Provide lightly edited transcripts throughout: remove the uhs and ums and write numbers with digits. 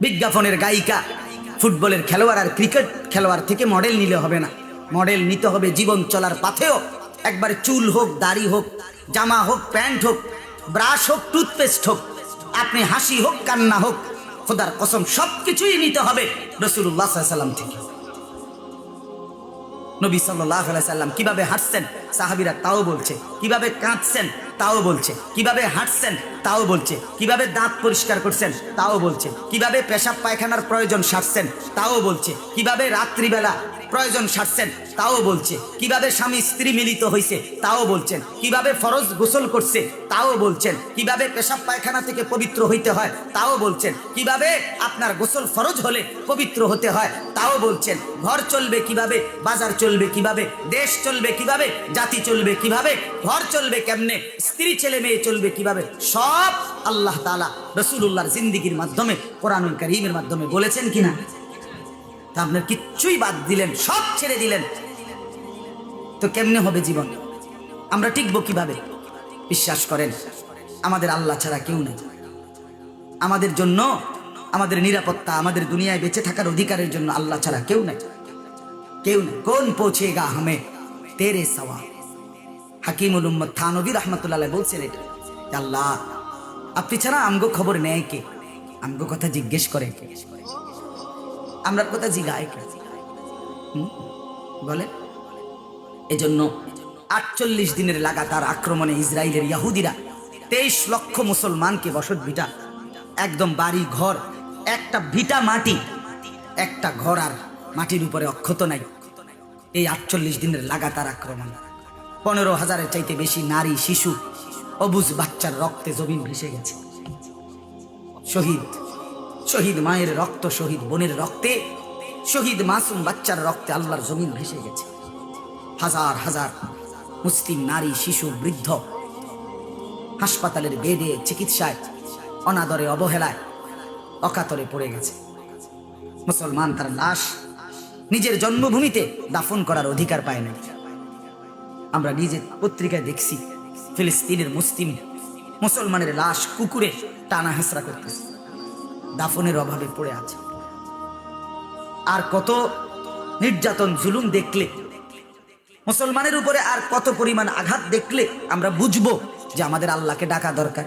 বিজ্ঞাপনের গায়িকা, ফুটবলের খেলোয়াড় আর ক্রিকেট খেলোয়াড় থেকে মডেল নিলে হবে না। মডেল নিতে হবে জীবন চলার পাথেও। একবার চুল হোক, দাড়ি হোক, জামা হোক, প্যান্ট হোক, ব্রাশ হোক, টুথপেস্ট হোক, আপনি হাসি হোক, কান্না হোক, খোদার কসম সবকিছুই নিতে হবে রাসূলুল্লাহ সাল্লাল্লাহু আলাইহি ওয়াসাল্লাম থেকে। নবী সাল্লাল্লাহু আলাইহি ওয়াসাল্লাম কিভাবে হাঁটছেন সাহাবীরা তাও বলছে, কিভাবে কাঁদছেন তাও বলছে, কিভাবে হাঁটছেন তাও বলছে, কিভাবে দাঁত পরিষ্কার করছেন তাও বলছে, কিভাবে পেশাব পায়খানার প্রয়োজন সারছেন তাও বলছে, কিভাবে রাত্রিবেলা প্রয়োজন সারছেন তাও বলছে, কিভাবে স্বামী স্ত্রী মিলিত হয়েছে তাও বলছেন, কিভাবে ফরজ গোসল করছে তাও বলছেন, কিভাবে পেশাব পায়খানা থেকে পবিত্র হইতে হয় তাও বলছেন, কিভাবে আপনার গোসল ফরজ হলে পবিত্র হতে হয় তাও বলছেন, ঘর চলবে কিভাবে, বাজার চলবে কিভাবে, দেশ চলবে কিভাবে, জাতি চলবে কিভাবে, ঘর চলবে কেমনে, স্ত্রী ছেলে মেয়ে চলবে কিভাবে, সব আল্লাহ তাআলা রাসূলুল্লাহর জিন্দেগীর মাধ্যমে কোরআনুল কারীমের মাধ্যমে বলেছেন কিনা? তা আপনার কিচ্ছুই বাদ দিলেন, সব ছেড়ে দিলেন, তো কেমনে হবে জীবন? আমরা টিকবো কিভাবে? বিশ্বাস করেন, আমাদের আল্লাহ ছাড়া কেউ নেই। আমাদের জন্য, আমাদের নিরাপত্তা, আমাদের দুনিয়ায় বেঁচে থাকার অধিকারের জন্য আল্লাহ ছাড়া কেউ নেই, কেউ নেই। কোন পৌঁছেগা হামে তেরে সওয়া। হাকিমুল উম্মত থানভী রাহমাতুল্লাহ আলাইহি বলছেন এটা, আল্লাহ আপনি ছাড়া আমগো খবর নেয় কে, আমগো কথা জিজ্ঞেস করে কে, আমরা কথা জিগায় কে? বলে এজন্য ৪৮ দিনের লাগাতার আক্রমণে ইসরায়েলের ইহুদিরা ২৩ লক্ষ মুসলমানকে বসত ভিটা, একদম বাড়ি ঘর, একটা ভিটা মাটি, একটা ঘর আর মাটির উপরে অক্ষত নাই। এই ৪৮ দিনের লাগাতার আক্রমণ ১৫,০০০-এর চাইতে বেশি নারী, শিশু, অবুজ বাচ্চার রক্তে জমিন ভেসে গেছে। শহীদ, শহীদ মায়ের রক্ত, শহীদ বোনের রক্তে, শহীদ মাসুম বাচ্চার রক্তে আল্লাহর জমিন ভেসে গেছে। হাজার হাজার মুসলিম নারী, শিশু, বৃদ্ধ হাসপাতালের বেডে, চিকিৎসায়, অনাদরে, অবহেলায়, অকাতরে পড়ে গেছে। মুসলমান তার লাশ নিজের জন্মভূমিতে দাফন করার অধিকার পায় না। আমরা নিজের পত্রিকায় দেখছি ফিলিস্তিনের মুসলমানের লাশ কুকুরে টানা হেঁচড়া করতেছে, দাফনের অভাবে পড়ে আছে। আর কত নির্যাতন জুলুম দেখলে, মুসলমানের উপরে আর কত পরিমাণ আঘাত দেখলে আমরা বুঝবো যে আমাদের আল্লাহকে ডাকা দরকার।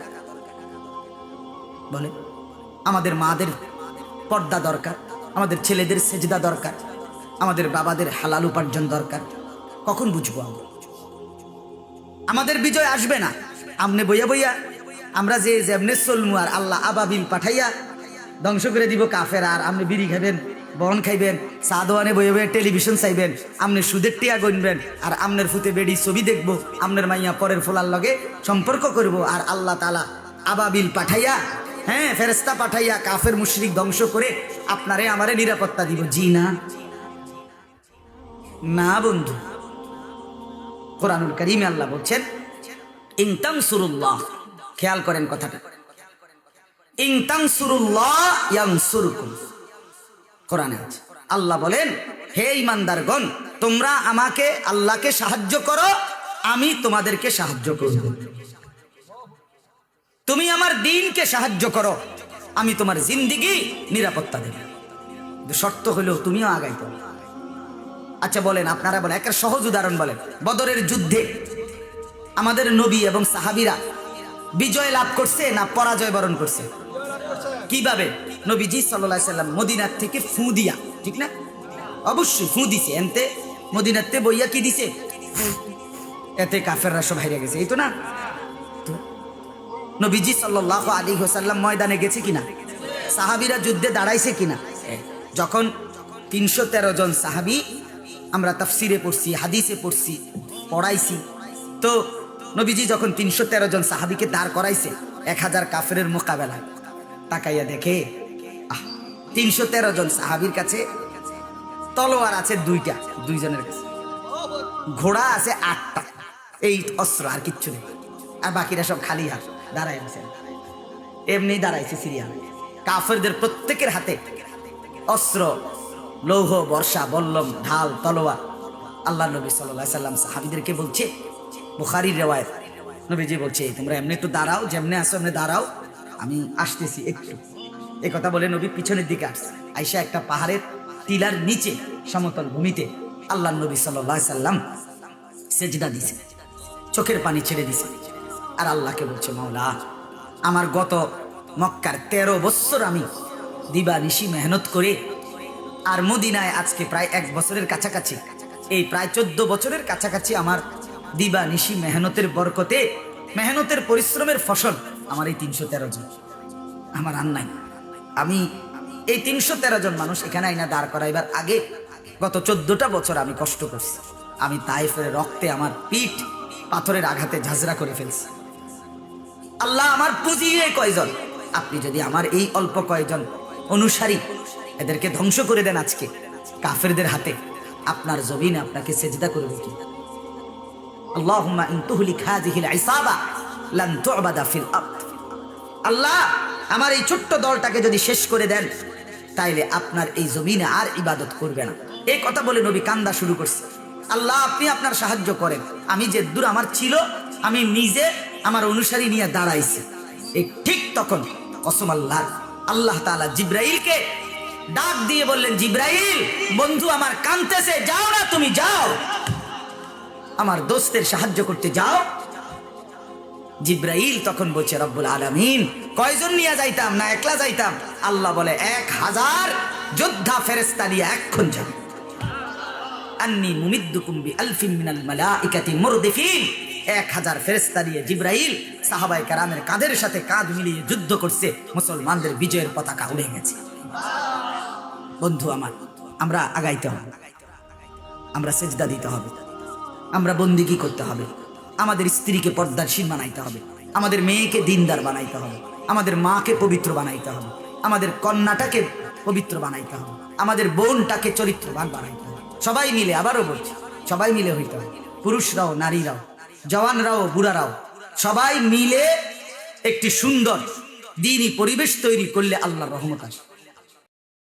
বলে আমাদের মাদের পর্দা দরকার, আমাদের ছেলেদের সেজদা দরকার, আমাদের বাবাদের হালাল উপার্জন দরকার। কখন বুঝবো আমরা? আমাদের বিজয় আসবে না আমনে বইয়া বইয়া আমরা যে যেমনে চলমু, আর আল্লাহ আবাবিল পাঠাইয়া ধ্বংস করে দিব কাফের, আর আপনি বিড়ি খাবেন, বন খাইবেন, চা দোয়ানে বইয়ে বইয়ে টেলিভিশন চাইবেন, আপনি সুদের টিয়া গণবেন, আর আমনের ফুতে বেড়ি ছবি দেখবো, আমনের মাইয়া পরের ফোলার লগে সম্পর্ক করব, আর আল্লাহ তাআলা আবাবিল পাঠাইয়া, হ্যাঁ ফেরেশতা পাঠাইয়া কাফের মুশরিক ধ্বংস করে আপনারে আমারে নিরাপত্তা দিব? জি না, না বন্ধু। কোরআনুল কারীমে আল্লাহ বলছেন ইন তানসুরুল্লাহ, খেয়াল করেন কথাটা, ইন তানসুরুল্লাহ ইয়ানসুরকুম। কোরআনে আছে, আল্লাহ বলেন হে ঈমানদারগণ, তোমরা আমাকে আল্লাহকে সাহায্য করো, আমি তোমাদেরকে সাহায্য করব। তুমি আমার দ্বীনকে সাহায্য করো, আমি তোমার জিন্দেগি নিরাপত্তা দেব। শর্ত হলো তুমিও আগাইতে হবে। আচ্ছা বলেন, আপনারা বলেন, একটা সহজ উদাহরণ বলেন, বদরের যুদ্ধে আমাদের নবী এবং সাহাবীরা বিজয় লাভ করছে না পরাজয় বরণ করছে? কিভাবে? নবীজি সাল্লাল্লাহু আলাইহি সাল্লাম মদিনার থেকে ফু দিয়া, ঠিক না? অবশ্যই ফু দিছে, এনতে মদিনাতে বইয়া কি দিছে? এতে কাফেররা সব হারিয়ে গেছে, এই তো না? নবীজি সাল্লাল্লাহু আলাইহি ওয়াসাল্লাম ময়দানে গেছে কিনা? সাহাবীরা যুদ্ধে দাঁড়াইছে কিনা? যখন ৩১৩ জন সাহাবী, আমরা তাফসিরে পড়ছি, হাদিসে পড়ছি, পড়াইছি, তো নবীজি যখন ৩১৩ জন সাহাবীকে দাঁড় করাইছে ১০০০ কাফেরের মোকাবেলায়, তাকাইয়া দেখে ৩১৩ জন সাহাবীর কাছে তলোয়ার আছে দুইটা, দুইজনের কাছে ঘোড়া আছে ৮টা, এই অস্ত্র আর কিচ্ছু নেই, আর বাকিরা সব খালি হাত দাঁড়াই আছে, এমনি দাঁড়াইছে সিরিয়াল। কাফেরদের প্রত্যেকের হাতে অস্ত্র, লৌহ, বর্ষা, বল্লম, ঢাল, তলোয়ার। আল্লাহ নবী সাল্লাল্লাহু আলাইহি সাল্লাম সাহাবীদেরকে বলছে, বুখারীর রিওয়ায়াত, নবীজি বলছে তোমরা এমনি একটু দাঁড়াও, যেমনি আসো এমনি দাঁড়াও, আমি আসতেছি একটু। এই কথা বলে নবী পিছনের দিকে আসছে, আইসা একটা পাহাড়ের টিলার নিচে সমতল ভূমিতে আল্লাহ নবী সাল্লাল্লাহু আলাইহি সাল্লাম সেজদা দিছে, চোখের পানি ছেড়ে দিছে। আর আল্লাহকে বলছে, মাওলা, আমার গত মক্কার 13 বছর আমি দিবানিশি মেহনত করে, আর মদিনায় আজকে প্রায় 1 বছরের কাছাকাছি, এই প্রায় 14 বছরের কাছাকাছি আমার দিবানিশি মেহনতের বরকতে, মেহনতের পরিশ্রমের ফসল আমার এই 313 জন। আমার আর নাই, আমি এই 313 জন মানুষ এখানে আইনা দাঁড় করাইবার আগে গত 14টা বছর আমি কষ্ট করছি। আমি তাইফের রক্তে আমার পিঠ পাথরের আঘাতে ঝাঁঝরা করে ফেলছি। আল্লাহ, আমার পুঁজি কয়জন? আপনি যদি আমার এই অল্প কয়জন অনুসারী এদেরকে ধ্বংস করে দেন আজকে কাফেরদের হাতে, আপনার জমিনে আপনাকে সেজদা করবে কি? আল্লাহুম্মা ইন তুহলিক হাযিহিল ইসাবা লান তু'বাদা ফিল আরদ। আল্লাহ, আমার এই ছোট্ট দলটাকে যদি শেষ করে দেন, তাইলে আপনার এই জমিনে আর ইবাদত করবে না। এই কথা বলে নবী কান্দা শুরু করছে। আল্লাহ, আপনি আপনার সাহায্য করেন। আমি যে দূর আমার ছিল, আমি নিজে আমার অনুসারী নিয়ে দাঁড়াইছি। এই ঠিক তখন কসম আল্লাহর, আল্লাহ তাআলা জিব্রাইলকে ডাক দিয়ে বললেন, জিব্রাইল, বন্ধু আমার কাঁদতেছে, যাও না, তুমি যাও, আমার দোস্তের সাহায্য করতে যাও। জিব্রাইল তখন বলছে, রব্বুল আলামিন, কয়জন নিয়ে যাইতাম না একলা যাইতাম? আল্লাহ বলে, 1000 যোদ্ধা ফেরেশতা নিয়ে এখন যাও। আন্নী মুমিদ্দুকুম বিআলফিন মিনাল মালাইকাতি মুরদিফিন। 1000 ফেরেশতা নিয়ে জিব্রাইল সাহাবায়ে কেরামের কাঁধের সাথে কাঁধ মিলিয়ে যুদ্ধ করছে, মুসলমানদের বিজয়ের পতাকা উড়ে গেছে। বন্ধু আমার, আমরা আগাইতে হবে, আমরা সেজদা দিতে হবে, আমরা বন্দিগি করতে হবে, আমাদের স্ত্রীকে পর্দাশীল বানাইতে হবে, আমাদের মেয়েকে দিনদার বানাইতে হবে, আমাদের মাকে পবিত্র বানাইতে হবে, আমাদের কন্যাটাকে পবিত্র বানাইতে হবে, আমাদের বোনটাকে চরিত্রবান বানাইতে হবে। সবাই মিলে, আবারও বলছি, সবাই মিলে হইতে হবে, পুরুষরাও নারীরাও, জওয়ানরাও বুড়ারাও, সবাই মিলে একটি সুন্দর দ্বীনি পরিবেশ তৈরি করলে আল্লাহর রহমত আসে।